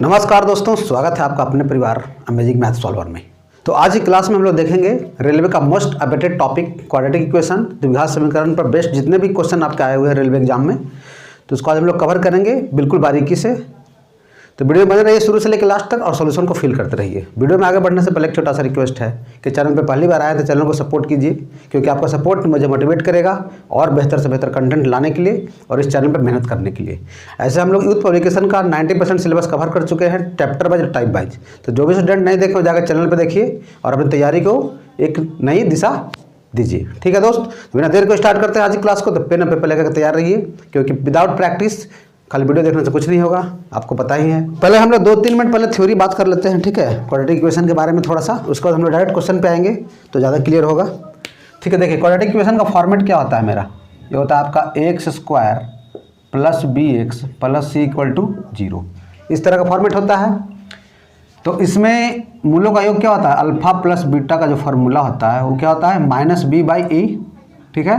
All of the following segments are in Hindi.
नमस्कार दोस्तों, स्वागत है आपका अपने परिवार अमेजिंग मैथ सॉल्वर में। तो आज की क्लास में हम लोग देखेंगे रेलवे का most updated topic quadratic equation, द्विघात समीकरण पर बेस्ड जितने भी क्वेश्चन आपके आए हुए हैं रेलवे एग्जाम में, तो उसको आज हम लोग कवर करेंगे बिल्कुल बारीकी से। तो वीडियो बने रहिए शुरू से लेकर लास्ट तक और सॉल्यूशन को फिल करते रहिए। वीडियो में आगे बढ़ने से पहले एक छोटा सा रिक्वेस्ट है कि चैनल पे पहली बार आए तो चैनल को सपोर्ट कीजिए, क्योंकि आपका सपोर्ट मुझे मोटिवेट करेगा और बेहतर से बेहतर कंटेंट लाने के लिए और इस चैनल पर मेहनत करने के लिए। ऐसे हम लोग यूथ पब्लिकेशन का 90% सिलेबस कवर कर चुके हैं, चैप्टर वाइज टाइप वाइज। तो जो भी स्टूडेंट नहीं देखे जाकर चैनल पर देखिए और अपनी तैयारी को एक नई दिशा दीजिए। ठीक है दोस्त, बिना देर को स्टार्ट करते हैं आज की क्लास को। तो पेन और पेपर लेकर तैयार रहिए, क्योंकि विदाउट प्रैक्टिस खाली वीडियो देखने से कुछ नहीं होगा, आपको पता ही है। पहले हम लोग 2-3 मिनट पहले थ्योरी बात कर लेते हैं, ठीक है, क्वाड्रेटिक इक्वेशन के बारे में थोड़ा सा। उसके बाद हम लोग डायरेक्ट क्वेश्चन पे आएंगे तो ज़्यादा क्लियर होगा। ठीक है, देखिए क्वाड्रेटिक इक्वेशन का फॉर्मेट क्या होता है मेरा। ये होता है आपका x² + bx + c = 0। इस तरह का फॉर्मेट होता है। तो इसमें मूलों का योग क्या होता है, अल्फा प्लस बीटा का जो फार्मूला होता है वो क्या होता है -b/e। ठीक है,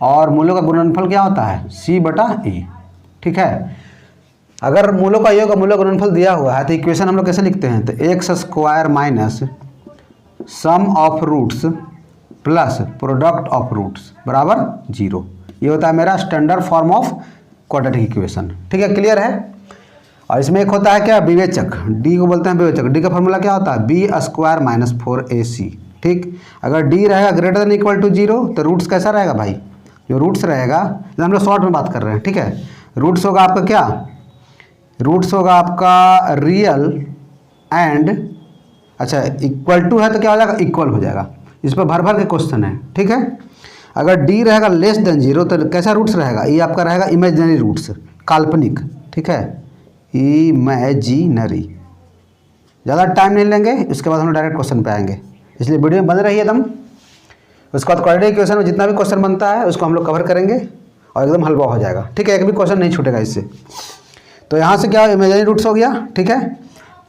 और मूलों का गुणनफल क्या होता है c/e। ठीक है, अगर मूलों का योग और मूलों का गुणनफल दिया हुआ है तो इक्वेशन हम लोग कैसे लिखते हैं, तो x² - sum of roots plus product of roots बराबर 0। ये होता है मेरा standard form of quadratic equation. ठीक है, क्लियर है। और इसमें एक होता है क्या, विवेचक, डी को बोलते हैं विवेचक। डी का फॉर्मूला क्या होता है b² - 4ac। ठीक, अगर डी रहेगा ग्रेटर देन इक्वल टू 0 तो रूट्स कैसा रहेगा भाई, जो रूट्स रहेगा, हम लोग शॉर्ट में बात कर रहे हैं। ठीक है, रूट्स होगा आपका क्या, रूट्स होगा आपका रियल एंड, अच्छा इक्वल टू है तो क्या हो जाएगा, इक्वल हो जाएगा। इस पर भर भर के क्वेश्चन है। ठीक है, अगर डी रहेगा लेस देन 0 तो कैसा रूट्स रहेगा, ये आपका रहेगा इमेजिनरी रूट्स, काल्पनिक। ठीक है, इमेजिनरी। ज़्यादा टाइम नहीं लेंगे, इसके बाद हम डायरेक्ट क्वेश्चन पे आएंगे, इसलिए वीडियो में बने रहिए एकदम। उसके बाद क्वाड्रेटिक इक्वेशन में जितना भी क्वेश्चन बनता है उसको हम लोग कवर करेंगे और एकदम हलवा हो जाएगा। ठीक है, एक भी क्वेश्चन नहीं छूटेगा इससे। तो यहाँ से क्या इमेजिनरी रूट्स हो गया। ठीक है,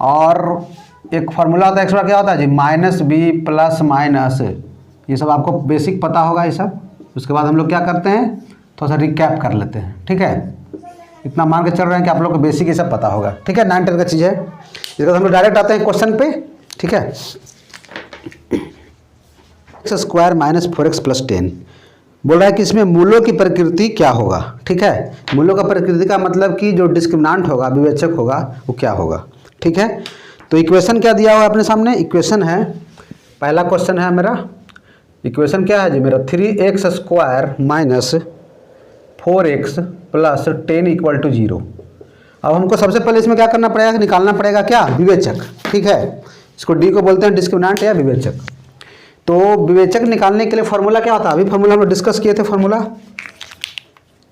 और एक फार्मूला होता है एक्स्ट्रा, क्या होता है जी -b +- ये सब आपको बेसिक पता होगा ये सब। उसके बाद हम लोग क्या करते हैं, थोड़ा सा रिकैप कर लेते हैं। ठीक है, इतना मान के चल रहे हैं कि आप लोग को बेसिक ये सब पता होगा। ठीक है, 9-10 का चीज़ है। इसके बाद हम लोग डायरेक्ट आते हैं क्वेश्चन पे। ठीक है, x² - 4x + 10 बोल रहा है कि इसमें मूलों की प्रकृति क्या होगा। ठीक है, मूलों का प्रकृति का मतलब कि जो डिस्क्रिमिनेंट होगा, विवेचक होगा, वो क्या होगा। ठीक है, तो इक्वेशन क्या दिया हुआ है अपने सामने, इक्वेशन है, पहला क्वेश्चन है मेरा, इक्वेशन क्या है जी मेरा 3x² - 4x + 10 = 0। अब हमको सबसे पहले इसमें क्या करना पड़ेगा, निकालना पड़ेगा क्या, विवेचक। ठीक है, इसको डी को बोलते हैं डिस्क्रिमिनेंट या विवेचक। तो विवेचक निकालने के लिए फार्मूला क्या होता है, अभी फार्मूला हम लोग डिस्कस किए थे फार्मूला।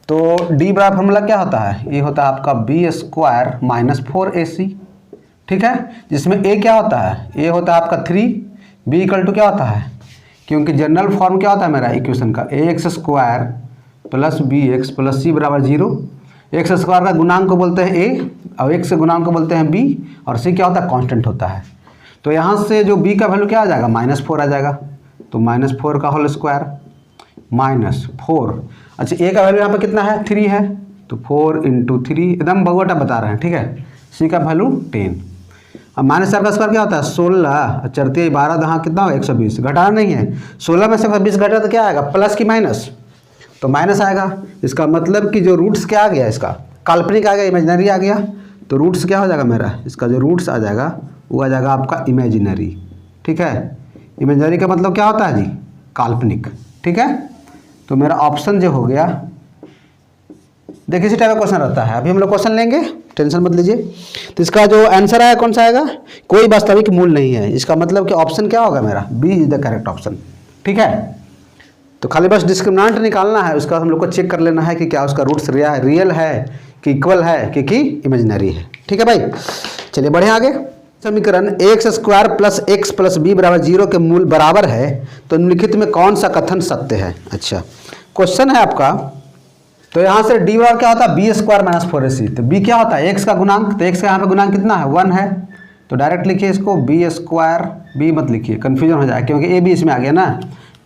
तो डी बराबर फार्मूला क्या होता है, ये होता है आपका b² - 4ac। ठीक है, जिसमें a क्या होता है, a होता है आपका 3, b = क्या होता है, क्योंकि जनरल फॉर्म क्या होता है मेरा इक्वेशन का, ax² + bx + c = 0। x² का गुणांक को बोलते हैं a और x के गुणांक को बोलते हैं b, और c क्या होता है, कांस्टेंट होता है। तो यहाँ से जो b का वैल्यू क्या आ जाएगा, -4 आ जाएगा। तो -4 का होल स्क्वायर -4, अच्छा a का वैल्यू यहाँ पे कितना है, 3 है, तो 4 × 3, एकदम बगोटा बता रहे हैं। ठीक है, c का वैल्यू 10। अब -4 का स्क्वायर क्या होता है, 16, चरती 12, दहाँ कितना हो 120, घटाना नहीं है, 16 में से 20 घटा तो क्या आएगा, प्लस की माइनस, तो माइनस आएगा। इसका मतलब कि जो रूट्स क्या आ गया, इसका काल्पनिक आ गया, इमेजिनरी आ गया। तो रूट्स क्या हो जाएगा मेरा, इसका जो रूट्स आ जाएगा वो आ जाएगा आपका इमेजिनरी। ठीक है, इमेजिनरी का मतलब क्या होता है जी, काल्पनिक। ठीक है, तो मेरा ऑप्शन जो हो गया, देखिए इसी टाइप का क्वेश्चन रहता है, अभी हम लोग क्वेश्चन लेंगे, टेंशन मत लीजिए। तो इसका जो आंसर आया कौन सा आएगा, कोई वास्तविक मूल नहीं है, इसका मतलब कि ऑप्शन क्या होगा मेरा, B is the correct option. ठीक है, तो खाली बस डिस्क्रिमिनेंट निकालना है, उसका हम लोग को चेक कर लेना है कि क्या उसका रूट्स रियल है कि इक्वल है कि इमेजिनरी है। ठीक है भाई, चलिए बढ़े आगे। समीकरण x² + x + b = 0 के मूल बराबर है तो निम्नलिखित में कौन सा कथन सत्य है। अच्छा क्वेश्चन है आपका, तो यहाँ से d बराबर क्या होता है, b² - 4ac। तो b क्या होता है, x का गुणांक, तो x का यहाँ पे गुणांक कितना है, 1 है। तो डायरेक्ट लिखिए इसको b², b मत लिखिए, कन्फ्यूजन हो जाए, क्योंकि a b इसमें आ गया ना।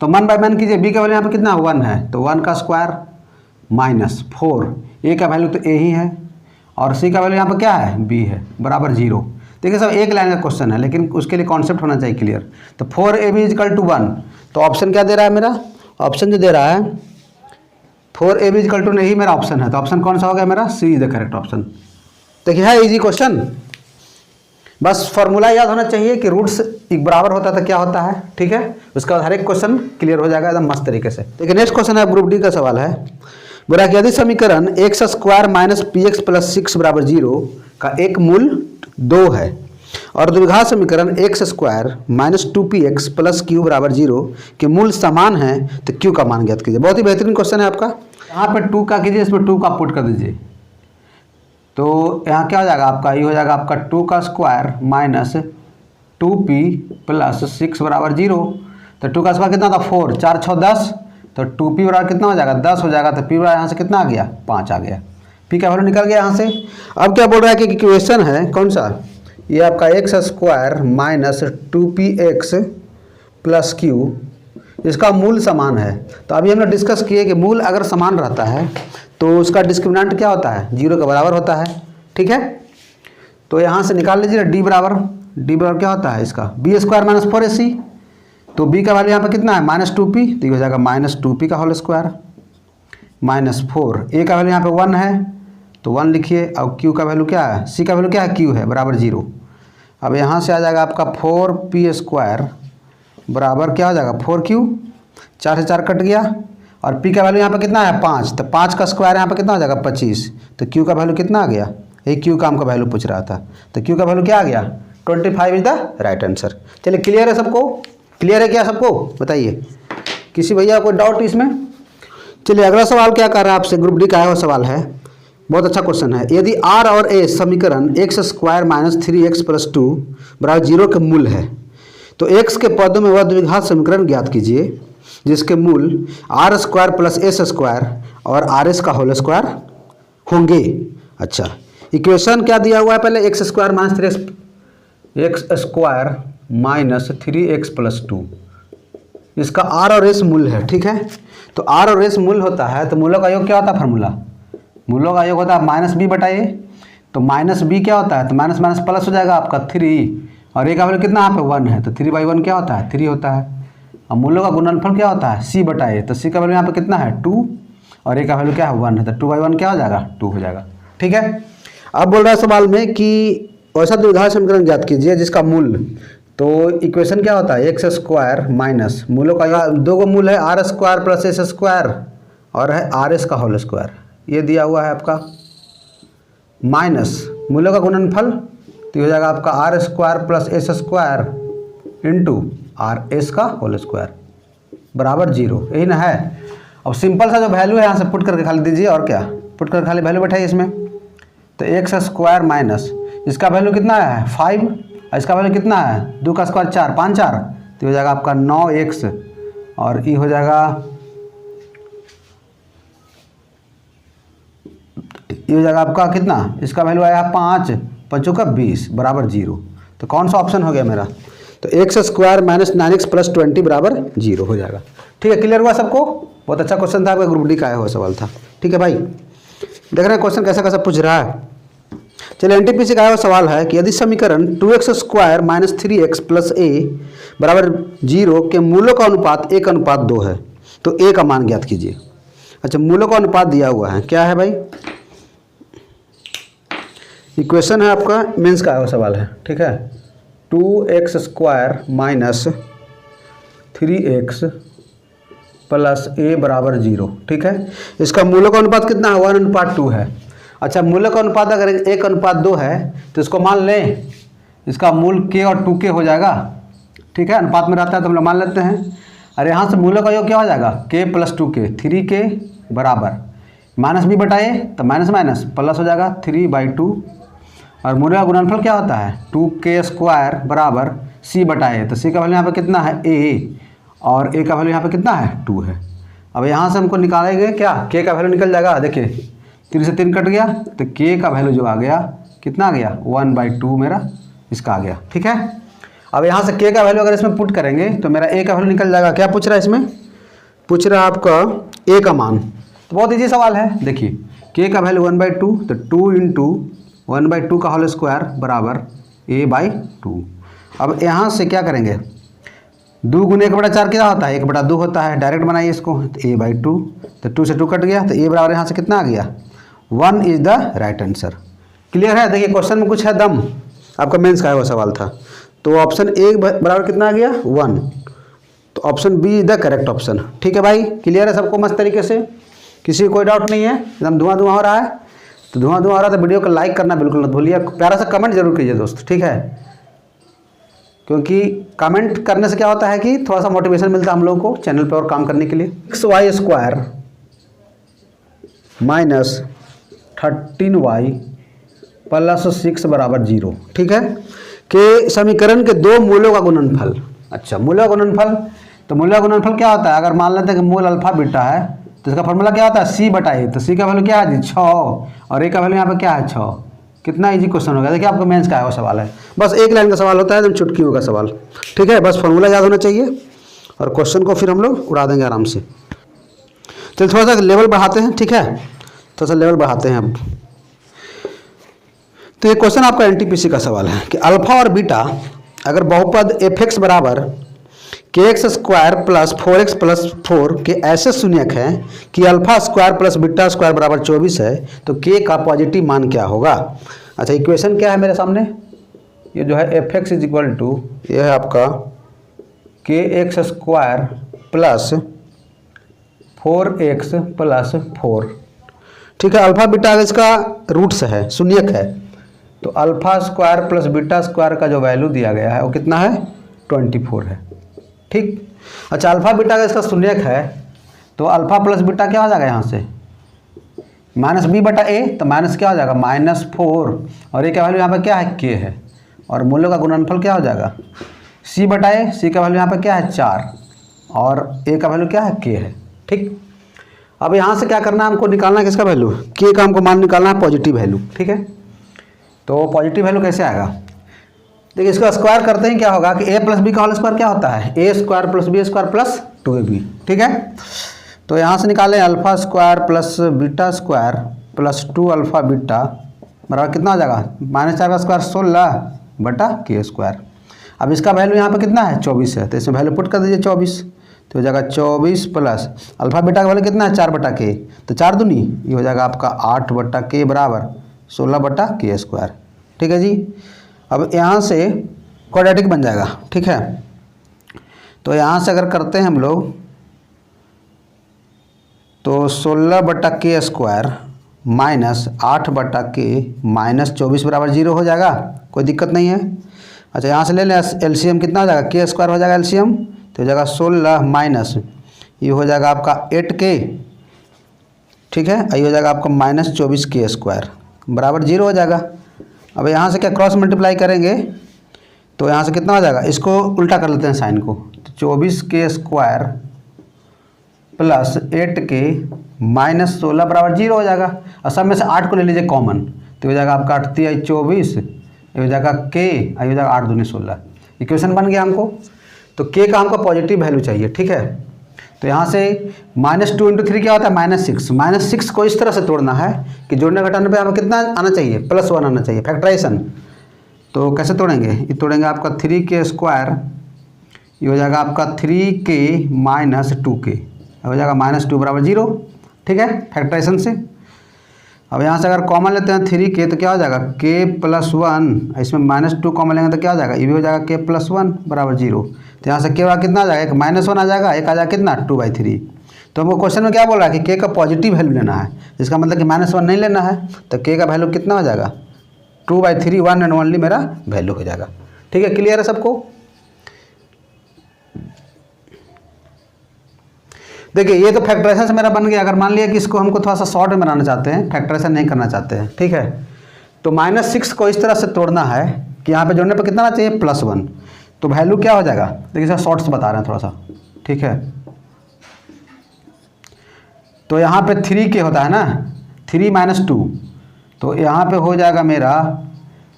तो 1/1 कीजिए, b का वैल्यू यहाँ पे कितना 1 है, तो 1 का स्क्वायर -4, a का वैल्यू तो a ही है, और सी का वैल्यू यहाँ पर क्या है बी है बराबर 0। देखिए सब एक लाइन का क्वेश्चन है लेकिन उसके लिए कॉन्सेप्ट होना चाहिए क्लियर। तो 4ab इजकल टू 1, तो ऑप्शन क्या दे रहा है मेरा, ऑप्शन जो दे रहा है 4ab इजकल टू नहीं मेरा ऑप्शन है, तो ऑप्शन कौन सा हो गया मेरा, सी इज द करेक्ट ऑप्शन। देखिए है इजी क्वेश्चन, बस फॉर्मूला याद होना चाहिए कि रूट्स एक बराबर होता है तो क्या होता है, ठीक है। उसका हर एक क्वेश्चन क्लियर हो जाएगा एकदम मस्त तरीके से। देखिए नेक्स्ट क्वेश्चन है ग्रुप डी का सवाल है, बोला कि यदि समीकरण x square minus P x plus 6 बराबर 0 का एक मूल 2 है और द्विघात समीकरण x square minus 2px plus Q बराबर 0 के मूल समान है तो क्यू का मान ज्ञात कीजिए। बहुत ही बेहतरीन क्वेश्चन है आपका। यहाँ पे 2 का कीजिए, इसमें 2 का पुट कर दीजिए, तो यहाँ क्या हो जाएगा आपका, ये हो जाएगा आपका 2 का स्क्वायर माइनस 2p प्लस 6 बराबर 0। तो 2 का स्क्वायर कितना था 4, 4 6 10, तो 2p बराबर कितना हो जाएगा 10 हो जाएगा, तो p बराबर यहाँ से कितना आ गया 5 आ गया, p का वैल्यू निकल गया यहाँ से। अब क्या बोल रहा है कि इक्वेशन है कौन सा, ये आपका x square minus 2px plus Q, इसका मूल समान है। तो अभी हमने डिस्कस किए कि मूल अगर समान रहता है तो उसका डिस्क्रिमिनेंट क्या होता है 0 के बराबर होता है, ठीक है। तो यहाँ से निकाल लीजिए d बराबर क्या होता है इसका बी स्क्वायर माइनस 4ac, तो b का वैल्यू यहाँ पर कितना है माइनस 2p, तो ये हो जाएगा माइनस 2p का होल स्क्वायर माइनस 4, a का वैल्यू यहाँ पे 1 है तो 1 लिखिए, और q का वैल्यू क्या है, c का वैल्यू क्या है q है बराबर 0। अब यहाँ से आ जाएगा आपका 4p स्क्वायर बराबर क्या हो जाएगा 4q, 4 से 4 कट गया, और p का वैल्यू यहाँ पे कितना है 5, तो 5 का स्क्वायर यहाँ पे कितना हो जाएगा 25, तो q का वैल्यू कितना आ गया, ये q का हमको वैल्यू पूछ रहा था, तो q का वैल्यू क्या आ गया 25 इज द राइट आंसर। चलिए क्लियर है सबको, क्लियर है क्या सबको, बताइए किसी भैया कोई डाउट इसमें। चलिए अगला सवाल क्या कर रहा है आपसे, ग्रुप डी का है वो सवाल है, बहुत अच्छा क्वेश्चन है। यदि r और a समीकरण x square minus 3x plus 2 बराबर 0 के मूल है तो x के पदों में वह द्विघात समीकरण ज्ञात कीजिए जिसके मूल R square plus S square और आर एस का होल स्क्वायर होंगे। अच्छा इक्वेशन क्या दिया हुआ है पहले, x square minus 3x plus 2, इसका आर और एस मूल है, ठीक है। तो आर और एस मूल होता है तो मूलों का योग क्या होता है, फार्मूला मूलों का योग होता है माइनस बी बटा ए, तो माइनस बी क्या होता है, तो माइनस माइनस प्लस हो जाएगा आपका 3, और ए का वैल्यू कितना यहाँ पे 1 है, तो 3/1 क्या होता है 3 होता है। अब मूलों का गुणनफल क्या होता है सी बटा ए, तो सी का वैल्यू यहाँ पे कितना है 2, और ए का वैल्यू क्या है 1 है, तो 2/1 क्या हो जाएगा 2 हो जाएगा, ठीक है। अब बोल रहा है सवाल में कि ऐसा द्विघात समीकरण ज्ञात कीजिए जिसका मूल, तो इक्वेशन क्या होता है एक्स स्क्वायर माइनस मूलों का दो गो मूल है R square plus S square और है आर एस का होल स्क्वायर, ये दिया हुआ है आपका, माइनस मूलों का गुणनफल तो हो जाएगा आपका R square plus S square into R S का होल स्क्वायर बराबर 0, यही ना है। अब सिंपल सा जो वैल्यू है यहाँ से पुट करके खाली दीजिए, और क्या पुट करके खाली वैल्यू बैठाइए इसमें, तो एक्स स्क्वायर माइनस इसका वैल्यू कितना है 5, इसका वैल्यू कितना है 2 का स्क्वायर 4, 5 4, तो हो जाएगा आपका 9x, और ये हो जाएगा ये हो जाएगा आपका कितना, इसका वैल्यू आया 5 5 का 20 बराबर 0। तो कौन सा ऑप्शन हो गया मेरा, तो x square minus 9x plus 20 बराबर 0 हो जाएगा, ठीक है। क्लियर हुआ सबको, बहुत अच्छा क्वेश्चन था आपका, ग्रुप डी का आया हुआ सवाल था, ठीक है भाई। देख रहे हैं क्वेश्चन कैसा कैसा पूछ रहा है। चलिए एनटीपीसी का आया हुआ सवाल है कि यदि समीकरण 2x square minus 3x plus a बराबर 0 के मूलों का अनुपात 1:2 है तो a का मान ज्ञात कीजिए। अच्छा मूलों का अनुपात दिया हुआ है, क्या है भाई, इक्वेशन है आपका मेंस का आया हुआ सवाल है, ठीक है। 2x square minus 3x plus a बराबर 0, ठीक है। इसका मूलों का अनुपात कितना है 1:2 है। अच्छा मूलों का अनुपात अगर 1:2 है तो इसको मान लें, इसका मूल k और 2k हो जाएगा, ठीक है, अनुपात में रहता है तो हम लोग मान लेते हैं। अरे यहाँ से मूलों का योग क्या हो जाएगा k प्लस 2k, 3k बराबर माइनस b बटा a, तो माइनस माइनस प्लस हो जाएगा 3/2, और मूलों का गुणनफल क्या होता है 2k स्क्वायर बराबर c बटा a, तो c का वैल्यू यहाँ पे कितना है a, और a का वैल्यू यहाँ पे कितना है 2 है। अब यहाँ से हमको निकालेंगे क्या, k का वैल्यू निकल जाएगा, देखिए 3 से 3 कट गया, तो k का वैल्यू जो आ गया कितना आ गया 1/2 मेरा इसका आ गया, ठीक है। अब यहाँ से k का वैल्यू अगर इसमें पुट करेंगे तो मेरा a का वैल्यू निकल जाएगा, क्या पूछ रहा है इसमें, पूछ रहा है आपका a का मान। तो बहुत ईजी सवाल है, देखिए के का वैल्यू 1/2, तो 2 इंटू 1/2 का होल स्क्वायर बराबर a/2। अब यहाँ से क्या करेंगे, 2 गुने 1/4 क्या होता है, 1/2 होता है। डायरेक्ट बनाइए इसको, तो a/2, तो 2 से 2 कट गया, तो a बराबर यहाँ से कितना आ गया, 1 is the right answer. Clear है। देखिए क्वेश्चन में कुछ है दम, आपका मेंस का है वो सवाल था। तो ऑप्शन ए बराबर कितना आ गया, 1। तो option B is the correct option. ठीक है भाई, क्लियर है सबको मस्त तरीके से, किसी को कोई डाउट नहीं है, एकदम धुआं धुआं हो रहा है। तो धुआं धुआं हो रहा है तो वीडियो को लाइक करना बिल्कुल मत भूलिए, प्यारा सा कमेंट जरूर कीजिए दोस्त, ठीक है। क्योंकि कमेंट करने से क्या होता है कि थोड़ा सा मोटिवेशन मिलता है हम लोगों को चैनल पे और काम करने के लिए। xy² माइनस 13y प्लस 6 बराबर 0, ठीक है। के समीकरण के दो मूलों का गुणनफल। अच्छा, मूलों का गुणनफल, तो मूलों का गुणनफल क्या होता है, अगर मान लेते हैं कि मूल अल्फा बीटा है तो इसका फॉर्मूला क्या होता है, c/a। तो c का वैल्यू क्या है जी, 6, और a का वैल्यू यहाँ पे क्या है, 6। कितना इजी क्वेश्चन हो गया। देखिए आपको मेंस का है वो सवाल है, बस एक लाइन का सवाल होता है, एकदम चुटकियों का सवाल, ठीक है। बस फॉर्मूला याद होना चाहिए और क्वेश्चन को फिर हम लोग उड़ा देंगे आराम से। चलिए थोड़ा सा लेवल बढ़ाते हैं, ठीक है, थोड़ा सा लेवल बढ़ाते हैं अब। तो ये क्वेश्चन आपका एनटीपीसी का सवाल है कि अल्फा और बीटा अगर बहुपद f(x) बराबर kx² प्लस 4x प्लस 4 के ऐसे शून्यक हैं कि alpha square plus beta square बराबर 24 है, तो k का पॉजिटिव मान क्या होगा। अच्छा, इक्वेशन क्या है मेरे सामने, ये जो है f(x) इज इक्वल टू, ये है आपका kx² प्लस 4x प्लस 4, ठीक है। अल्फा बीटा इसका रूट्स है, शून्यक है, तो alpha square plus beta square का जो वैल्यू दिया गया है वो कितना है, 24 है, ठीक। अच्छा, अल्फा बीटा का इसका शून्यक है, तो अल्फा प्लस बीटा क्या हो जाएगा यहाँ से, -b/a, तो माइनस क्या हो जाएगा, -4, और a का वैल्यू यहाँ पे क्या है, k है, और मूल्यों का गुणनफल क्या हो जाएगा, c/a। c का वैल्यू यहाँ पे क्या है, 4, और a का वैल्यू क्या है, k है, ठीक। अब यहाँ से क्या करना है, हमको निकालना है किसका वैल्यू, k का हमको मान निकालना है, पॉजिटिव वैल्यू, ठीक है। तो पॉजिटिव वैल्यू कैसे आएगा, देखिए इसका स्क्वायर करते हैं, क्या होगा कि a प्लस बी का होल स्क्वायर क्या होता है, a² plus b² plus 2ab, ठीक है। तो यहाँ से निकालें alpha square plus beta square plus 2 alpha beta बराबर कितना हो जाएगा, -4 का स्क्वायर 16/k²। अब इसका वैल्यू यहाँ पे कितना है, 24 है, तो इसमें वैल्यू पुट कर दीजिए 24, तो हो जाएगा 24 प्लस अल्फा बीटा का वैल्यू कितना है, 4/k, तो 4 दूनी ये हो जाएगा आपका 8/k बराबर 16/k², ठीक है जी। अब यहाँ से क्वाड्रेटिक बन जाएगा, ठीक है। तो यहाँ से अगर करते हैं हम लोग तो 16/k² माइनस 8/k माइनस 24 बराबर 0 हो जाएगा, कोई दिक्कत नहीं है। अच्छा, यहाँ से ले लें एलसीएम, कितना हो जाएगा, k² हो जाएगा एलसीएम, तो हो जाएगा 16 माइनस ये हो जाएगा आपका 8k, ठीक है, ये हो जाएगा आपका -24k² बराबर 0 हो जाएगा। अब यहाँ से क्या क्रॉस मल्टीप्लाई करेंगे, तो यहाँ से कितना हो जाएगा, इसको उल्टा कर लेते हैं साइन को, तो 24k² प्लस 8k माइनस 16 बराबर 0 हो जाएगा। और सब में से 8 को ले लीजिए कॉमन, तो हो जाएगा आपका 8 × 24, ये हो जाएगा k, ये हो जाएगा 8 दूनी 16। इक्वेशन बन गया हमको। तो k का हमको पॉजिटिव वैल्यू चाहिए, ठीक है। तो यहाँ से -2 × 3 क्या होता है, -6। -6 को इस तरह से तोड़ना है कि जोड़ने घटाने पे हमें कितना आना चाहिए, +1 आना चाहिए, फैक्टराइजेशन। तो कैसे तोड़ेंगे, ये तोड़ेंगे आपका 3k², ये हो जाएगा आपका 3k माइनस 2k, हो जाएगा -2 बराबर 0, ठीक है, फैक्टराइजेशन से। अब यहाँ से अगर कॉमन लेते हैं 3k, तो क्या हो जाएगा k+1, इसमें -2 कॉमन लेंगे तो क्या हो जाएगा, ये भी हो जाएगा k+1 बराबर 0। तो यहाँ से k कितना आ जाएगा, एक -1 आ जाएगा, एक आ जाएगा कितना 2/3। तो हमको क्वेश्चन में क्या बोल रहा है कि k का पॉजिटिव वैल्यू लेना है, इसका मतलब कि -1 नहीं लेना है। तो k का वैल्यू कितना हो जाएगा, 2/3, 1 एंड ओनली मेरा वैल्यू हो जाएगा, ठीक है। क्लियर है सबको। देखिए ये तो फैक्टराइजेशन से मेरा बन गया। अगर मान लिया कि इसको हमको थोड़ा सा शॉर्ट में बनाना चाहते हैं, फैक्टराइजेशन नहीं करना चाहते हैं, ठीक है, तो -6 को इस तरह से तोड़ना है कि यहाँ पे जोड़ने पर कितना आना चाहिए, +1। तो वैल्यू क्या हो जाएगा, देखिए सर शॉर्ट से बता रहे हैं थोड़ा सा, ठीक है। तो यहाँ पे 3k होता है ना, 3 - 2, तो यहाँ पे हो जाएगा मेरा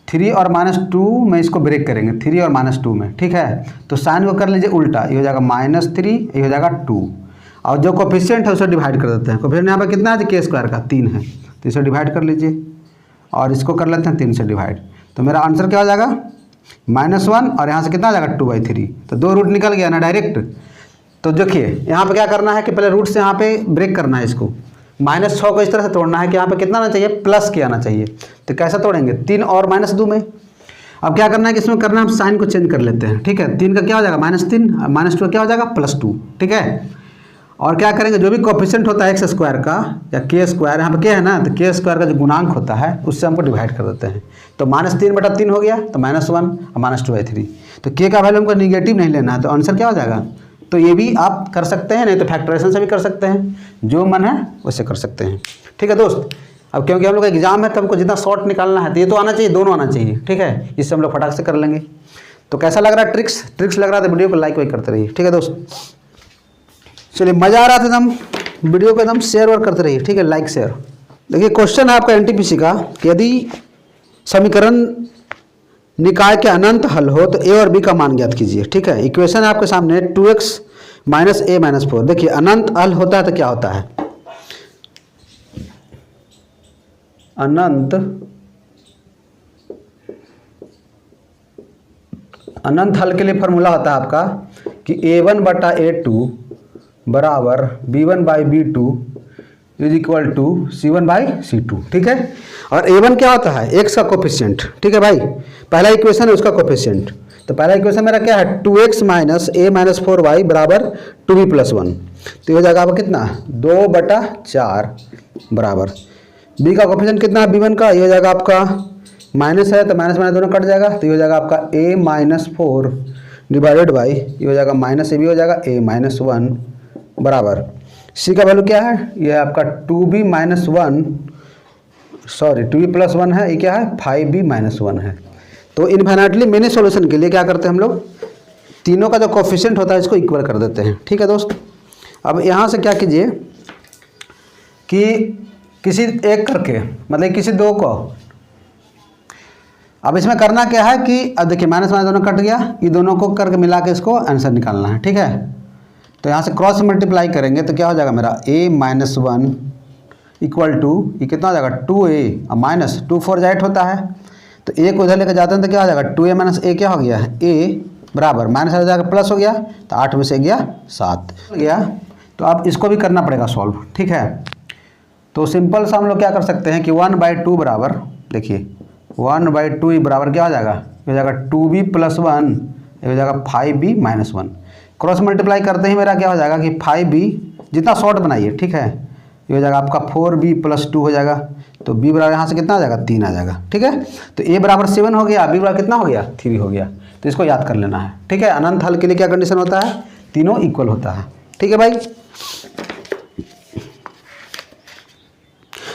3 और -2 में इसको ब्रेक करेंगे, 3 और -2 में, ठीक है। तो साइन को कर लीजिए उल्टा, ये हो जाएगा -3, ये हो जाएगा 2, और जो कोफिशिएंट है उसे डिवाइड कर देते हैं। कोफिशिएंट यहाँ पर कितना है, k² का 3 है, तो इसे डिवाइड कर लीजिए और इसको कर लेते हैं 3 से डिवाइड। तो मेरा आंसर क्या हो जाएगा -1 और यहाँ से कितना आ जाएगा 2/3। तो 2 रूट निकल गया ना डायरेक्ट। तो देखिए यहाँ पे क्या करना है कि पहले रूट से यहाँ पे ब्रेक करना है इसको, -6 को इस तरह से तोड़ना है कि यहाँ पे कितना आना चाहिए प्लस के आना चाहिए। तो कैसे तोड़ेंगे 3 और -2 में। अब क्या करना है कि इसमें करना है हम साइन को चेंज कर लेते हैं, ठीक है। 3 का क्या हो जाएगा -3, -2 क्या हो जाएगा +2, ठीक है। और क्या करेंगे जो भी कोफिशिएंट होता है x² का या k², यहाँ पे क्या है ना, तो k² का जो गुणांक होता है उससे हमको डिवाइड कर देते हैं। तो -3/3 हो गया, तो -1 और -2/3। तो k का वैल्यू हमको निगेटिव नहीं लेना है, तो आंसर क्या हो जाएगा। तो ये भी आप कर सकते हैं, नहीं तो फैक्टराइजेशन से भी कर सकते हैं, जो मन है वैसे कर सकते हैं, ठीक है दोस्त। अब क्योंकि हम लोग का एग्जाम है तो हमको जितना शॉर्ट निकालना है तो ये तो आना चाहिए, दोनों आना चाहिए, ठीक है। इससे हम लोग फटाक से कर लेंगे। तो कैसा लग रहा है ट्रिक्स लग रहा था, वीडियो को लाइक वाइक करते रहिए, ठीक है दोस्त। चलिए मज़ा आ रहा था एकदम, वीडियो को एकदम शेयर और करते रहिए, ठीक है, लाइक शेयर। देखिए क्वेश्चन है आपका NTPC का कि यदि समीकरण निकाय के अनंत हल हो तो a और b का मान ज्ञात कीजिए, ठीक है। इक्वेशन है आपके सामने 2x - a - 4। देखिए अनंत हल होता है तो क्या होता है, अनंत हल के लिए फॉर्मूला होता है आपका कि a1/a2 बराबर b1/b2 = c1/c2, ठीक है। और a1 क्या होता है x का कोफिशिएंट, ठीक है भाई, पहला इक्वेशन है उसका कोफिशिएंट। तो पहला इक्वेशन मेरा क्या है 2x - a - 4y बराबर 2b + 1। तो ये हो जाएगा आपका कितना 2/4 बराबर b का कोफिशिएंट कितना है b1 का, ये हो जाएगा आपका माइनस है तो माइनस दोनों कट जाएगा, तो ये हो जाएगा आपका a - 4 डिवाइडेड बाई ये हो जाएगा -ab हो जाएगा a - 1 बराबर c का वैल्यू क्या है, ये आपका 2b - 1 है, ये क्या है 5b - 1 है। तो इनफाइनाइटली मेनी सॉल्यूशन के लिए क्या करते हैं हम लोग, तीनों का जो कोफिशिएंट होता है इसको इक्वल कर देते हैं, ठीक है दोस्त। अब यहाँ से क्या कीजिए कि किसी एक करके मतलब किसी दो को, अब इसमें करना क्या है कि अब देखिए माइनस दोनों कट गया, ये दोनों को करके मिला के इसको आंसर निकालना है, ठीक है। तो यहाँ से क्रॉस मल्टीप्लाई करेंगे तो क्या हो जाएगा मेरा a - 1 = ये कितना हो जाएगा 2a और -2 4 8 होता है। तो a को उधर लेकर जाते हैं तो क्या हो जाएगा 2a - a क्या हो गया है a बराबर माइनस हो जाएगा प्लस हो गया, तो 8 में से गया 7 गया। तो अब इसको भी करना पड़ेगा सॉल्व, ठीक है। तो सिंपल सा हम लोग क्या कर सकते हैं कि 1/2 बराबर, देखिए 1/2 बराबर क्या हो जाएगा, ये हो जाएगा 2b + 1, ये हो जाएगा 5b - 1। क्रॉस मल्टीप्लाई करते ही मेरा क्या हो जाएगा कि 5b जितना शॉर्ट बनाइए, ठीक है, ये हो जाएगा आपका 4b + 2 हो जाएगा। तो b बराबर यहाँ से कितना आ जाएगा 3 आ जाएगा, ठीक है। तो a बराबर 7 हो गया, b बराबर कितना हो गया 3 हो गया। तो इसको याद कर लेना है, ठीक है। अनंत हल के लिए क्या कंडीशन होता है, तीनों इक्वल होता है, ठीक है भाई।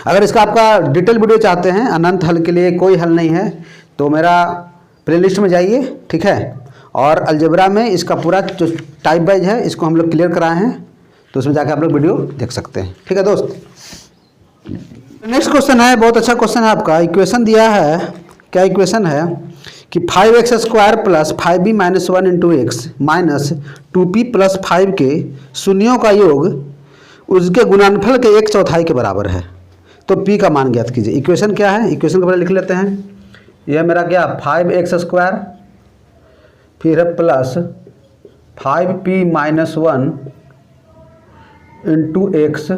अगर इसका आपका डिटेल वीडियो चाहते हैं, अनंत हल के लिए कोई हल नहीं है, तो मेरा प्लेलिस्ट में जाइए, ठीक है। और अलजेब्रा में इसका पूरा जो टाइप वाइज है इसको हम लोग क्लियर कराए हैं, तो उसमें जाकर आप लोग वीडियो देख सकते हैं, ठीक है दोस्त। नेक्स्ट क्वेश्चन है, बहुत अच्छा क्वेश्चन है आपका। इक्वेशन दिया है, क्या इक्वेशन है कि 5x² + 5b - 1 × x minus 2p + 5 के शून्यों का योग उसके गुणनफल के 1/4 के बराबर है। तो p का मान ज्ञात कीजिए। इक्वेशन क्या है, इक्वेशन को पहले लिख लेते हैं। यह मेरा क्या 5x² फिर है plus 5p - 1 × x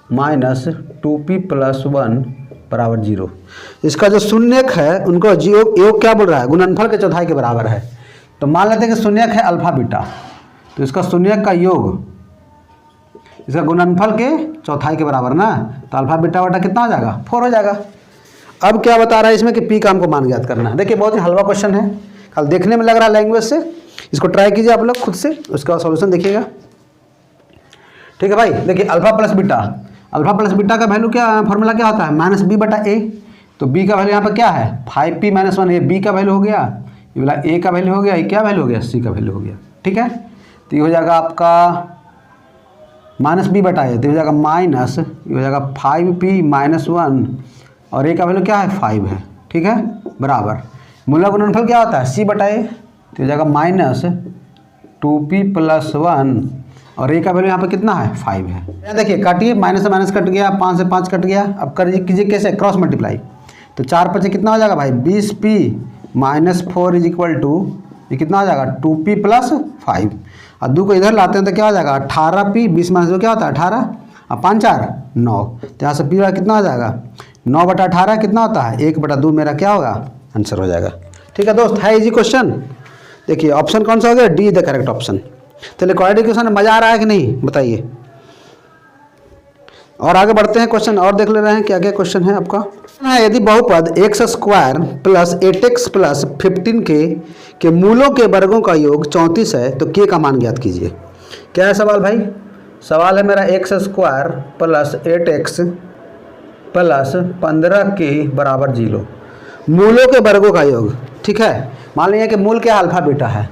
minus 2p + 1 बराबर 0। इसका जो शून्यक है उनको योग क्या बोल रहा है, गुणनफल के चौथाई के बराबर है। तो मान लेते हैं कि शून्यक है अल्फा बीटा, तो इसका शून्यक का योग इसका गुणनफल के चौथाई के बराबर ना, तो अल्फा बीटा बटा कितना हो जाएगा 4 हो जाएगा। अब क्या बता रहा है इसमें कि p का हमको मान ज्ञात करना है। देखिए बहुत ही हलवा क्वेश्चन है, कल देखने में लग रहा है लैंग्वेज से, इसको ट्राई कीजिए आप लोग खुद से, उसका सॉल्यूशन देखिएगा, ठीक है भाई। देखिए अल्फा प्लस बीटा का वैल्यू क्या, फॉर्मूला क्या होता है -b/a। तो b का वैल्यू यहाँ पर क्या है 5p - 1, ये b का वैल्यू हो गया, ये वाला a का वैल्यू हो गया, ये क्या वैल्यू हो गया c का वैल्यू हो गया, ठीक है। तो ये हो जाएगा आपका -b/a, तो हो जाएगा माइनस, ये हो जाएगा 5p - 1 और a का वैल्यू क्या है 5 है, ठीक है, बराबर मूलक गुणनफल क्या होता है c/a, तो हो जाएगा -2p + 1 और ए का वैल्यू यहाँ पे कितना है 5 है। यहाँ देखिए काटिए, माइनस से माइनस कट गया, 5 से 5 कट गया। अब कर कीजिए कैसे, क्रॉस मल्टीप्लाई। तो 4 5 कितना हो जाएगा भाई 20p minus 4 is equal to ये कितना हो जाएगा 2p प्लस 5। और 2 को इधर लाते हैं तो क्या हो जाएगा 18p, 20 माइनस 2 क्या होता है 18 और 5 4 9। तो यहाँ से p वाला कितना हो जाएगा 9/18 कितना होता है 1/2 मेरा क्या होगा आंसर हो जाएगा। ठीक है दोस्त, है इजी क्वेश्चन। देखिए ऑप्शन कौन सा हो गया, D is the correct option. चलिए क्वाड्रेटिक इक्वेशन में मजा आ रहा है कि नहीं बताइए। और आगे बढ़ते हैं, क्वेश्चन और देख ले रहे हैं क्या क्या क्वेश्चन है आपका। यदि बहुपद x² plus 8x plus 15k के मूलों के वर्गों का योग 34 है तो k का मान ज्ञात कीजिए। क्या है सवाल भाई, सवाल है मेरा x² plus 8x plus 15k बराबर 0, मूलों के वर्गों का योग। ठीक है, मान लीजिए कि मूल क्या अल्फा बीटा है,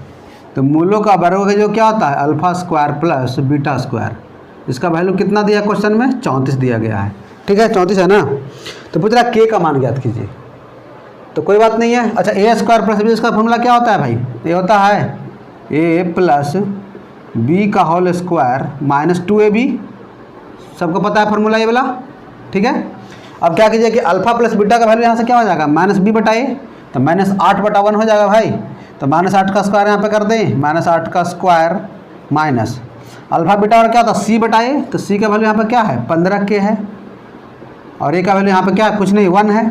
तो मूलों का वर्गों का योग क्या होता है alpha square plus beta square. इसका वैल्यू कितना दिया क्वेश्चन में 34 दिया गया है। ठीक है 34 है ना। तो पूछ रहा के का मान ज्ञात कीजिए, तो कोई बात नहीं है। अच्छा A square plus B square formula क्या होता है भाई, ये होता है ए प्लस बी का होल स्क्वायर माइनस 2ab, सबको पता है फॉर्मूला ये वाला। ठीक है, अब क्या कीजिए कि अल्फा प्लस बीटा का वैल्यू यहाँ से क्या हो जाएगा माइनस b बटा ए, तो माइनस 8/1 हो जाएगा भाई। तो माइनस 8 का स्क्वायर यहाँ पे कर दें, माइनस 8 का स्क्वायर माइनस अल्फा बीटा और क्या होता है c बटा ए, तो c का वैल्यू यहाँ पे क्या है 15k है, और ए का वैल्यू यहाँ पे क्या है कुछ नहीं 1 है,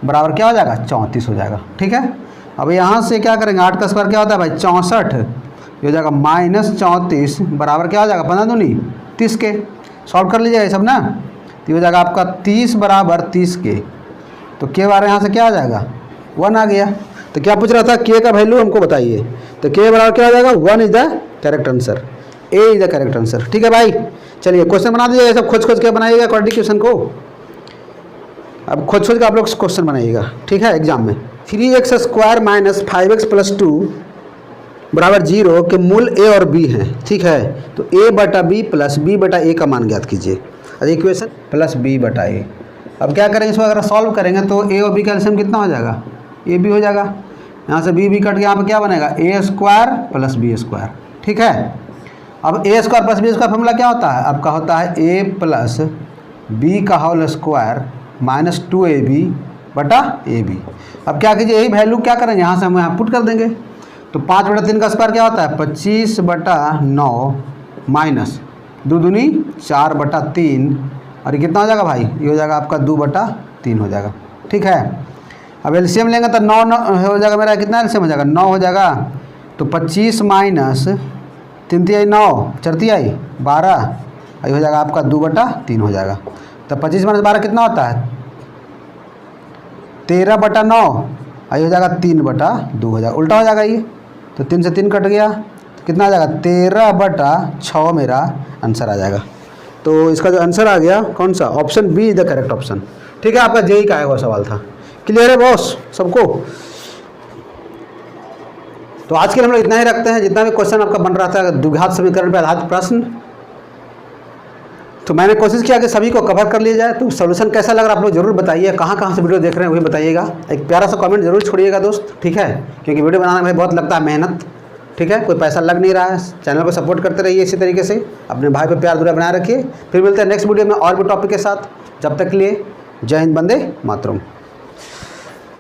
बराबर क्या हो जाएगा 34 हो जाएगा। ठीक है, अब यहाँ से क्या करेंगे 8 का स्क्वायर क्या होता है भाई 64, ये हो जाएगा माइनस 34 बराबर क्या हो जाएगा 15 दूनी 30 के। सॉल्व कर लीजिएगा ये सब ना, तो ये हो जाएगा आपका 30 बराबर 30 के। तो के बारे यहाँ से क्या आ जाएगा 1 आ गया। तो क्या पूछ रहा था के का वैल्यू हमको बताइए, तो के बराबर क्या हो जाएगा 1 is the correct answer, A is the correct answer. ठीक है भाई, चलिए क्वेश्चन बना दीजिएगा, सब खोज खोज के बनाइएगा क्वाड्रेटिक इक्वेशन को। अब खोज खोज के आप लोग क्वेश्चन बनाइएगा। ठीक है, एग्जाम में 3x² माइनस 5x प्लस 2 बराबर 0 के मूल a और b हैं। ठीक है, तो a बटा b प्लस b बटा a का मान ज्ञात कीजिए। अब इक्वेशन प्लस b बटा a। अब क्या करेंगे इसको, अगर सॉल्व करेंगे तो a और b का एलसीएम कितना हो जाएगा a b हो जाएगा, यहाँ से b कट के यहाँ पे क्या बनेगा a² प्लस b²। ठीक है, अब a² प्लस b² फॉर्मूला क्या होता है आपका, होता है a प्लस b का होल स्क्वायर माइनस 2ab बटा ab। अब क्या कीजिए यही वैल्यू क्या करेंगे यहाँ से हम यहाँ पुट कर देंगे, तो 5/3 का स्क्वायर क्या होता है 25/9 माइनस 2 दूनी 4/3, और ये कितना हो जाएगा भाई, ये हो जाएगा आपका 2/3 हो जाएगा। ठीक है, अब एलसीएम लेंगे तो 9 हो जाएगा मेरा, कितना एलसीएम हो जाएगा 9 हो जाएगा। तो 25 माइनस 3 तिहाई 9 4 तिहाई 12, ये हो जाएगा आपका 2/3 हो जाएगा। तो 25 माइनस 12 कितना होता है 13/9, ये हो जाएगा 3/2 हो जाएगा, उल्टा हो जाएगा ये। तो 3 से 3 कट गया, तो कितना आ जाएगा 13/6 मेरा आंसर आ जाएगा। तो इसका जो आंसर आ गया कौन सा, option B is the correct option. ठीक है, आपका जेई का आया हुआ सवाल था। क्लियर है बॉस सबको। तो आज के लिए हम लोग इतना ही रखते हैं, जितना भी क्वेश्चन आपका बन रहा था द्विघात समीकरण पर आधारित प्रश्न, तो मैंने कोशिश किया कि सभी को कवर कर लिया जाए। तो सोल्यूशन कैसा लग रहा है आप लोग जरूर बताइए, कहाँ से वीडियो देख रहे हैं वही बताइएगा। एक प्यारा सा कमेंट जरूर छोड़िएगा दोस्त। ठीक है, क्योंकि वीडियो बनाने में बहुत लगता है मेहनत। ठीक है, कोई पैसा लग नहीं रहा है, चैनल को सपोर्ट करते रहिए इसी तरीके से, अपने भाई पे प्यार दुआ बनाए रखिए। फिर मिलते हैं नेक्स्ट वीडियो में और भी टॉपिक के साथ। जब तक के लिए जय हिंद, वंदे मातरम।